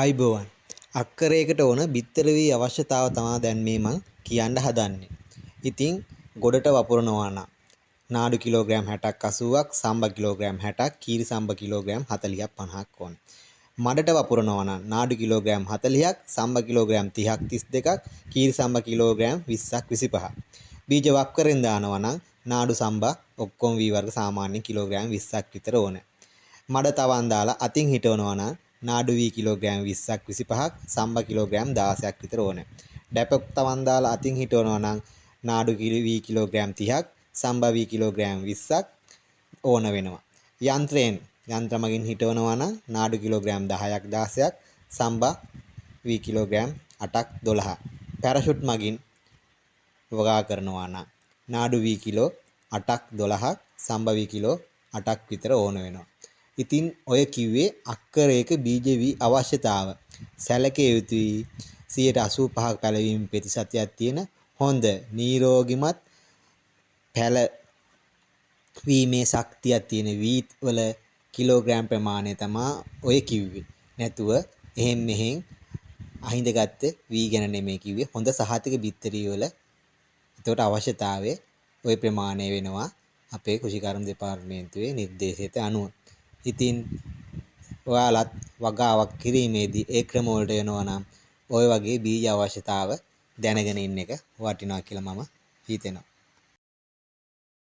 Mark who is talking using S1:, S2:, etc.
S1: ආයිබෝවන් අක්කරයකට ඕන බිත්තර වී අවශ්‍යතාව තමයි දැන් මේ මං කියන්න හදන්නේ. ඉතින් ගොඩට වපුරනවා නම් නාඩු කිලෝග්‍රෑම් 60ක් 80ක් සම්බ කිලෝග්‍රෑම් 60ක් කීරි සම්බ කිලෝග්‍රෑම් 40ක් 50ක් ඕන. මඩට වපුරනවා නම් නාඩු කිලෝග්‍රෑම් 40ක් සම්බ කිලෝග්‍රෑම් 30ක් 32ක් කීරි සම්බ කිලෝග්‍රෑම් 20ක් 25ක්. බීජ වක්කරෙන් දානවා නම් නාඩු සම්බ ඔක්කොම වී වර්ග සාමාන්‍ය කිලෝග්‍රෑම් 20ක් විතර ඕන. මඩ තවන් දාලා අතින් හිටවනවා නම් නාඩු වී කිලෝග්‍රෑම් 20ක් 25ක් සම්බ කිලෝග්‍රෑම් 16ක් විතර ඕන. ඩැපක් තවන් දාලා අතින් හිටවනවා නම් නාඩු වී කිලෝග්‍රෑම් 30ක් සම්බ වී කිලෝග්‍රෑම් 20ක් ඕන වෙනවා. යන්ත්‍ර මගින් හිටවනවා නම් නාඩු කිලෝග්‍රෑම් 10ක් 16ක් සම්බ වී කිලෝග්‍රෑම් 8ක් 12ක්. පැරෂුට් මගින් වගා කරනවා නම් නාඩු වී කිලෝ 8ක් 12ක් සම්බ වී කිලෝ 8ක් විතර ඕන වෙනවා. ඉතින් ඔය කිව්වේ අක්කරයක බීජ වී අවශ්‍යතාව සැලකිය යුතුයි 85% පැලවීම ප්‍රතිශතයක් තියෙන හොඳ නිරෝගිමත් පැලවීමේ ශක්තියක් තියෙන වීට් වල කිලෝග්‍රෑම් ප්‍රමාණය තමයි ඔය කිව්වේ. නැතුව එහෙන් මෙහෙන් අහිඳගත්ත වී ගැන නෙමෙයි කිව්වේ. හොඳ සහතික බිත්තරී වල ඒකට අවශ්‍යතාවය ওই ප්‍රමාණය වෙනවා අපේ කෘෂිකර්ම දෙපාර්තමේන්තුවේ නිර්දේශයට අනුව. ඉතින් ඔයාලත් වගාවක් කිරීමේදී ඒ ක්‍රම වලට යනවා නම් ওই වගේ බීජ අවශ්‍යතාව දැනගෙන ඉන්න එක වටිනවා කියලා මම හිතෙනවා.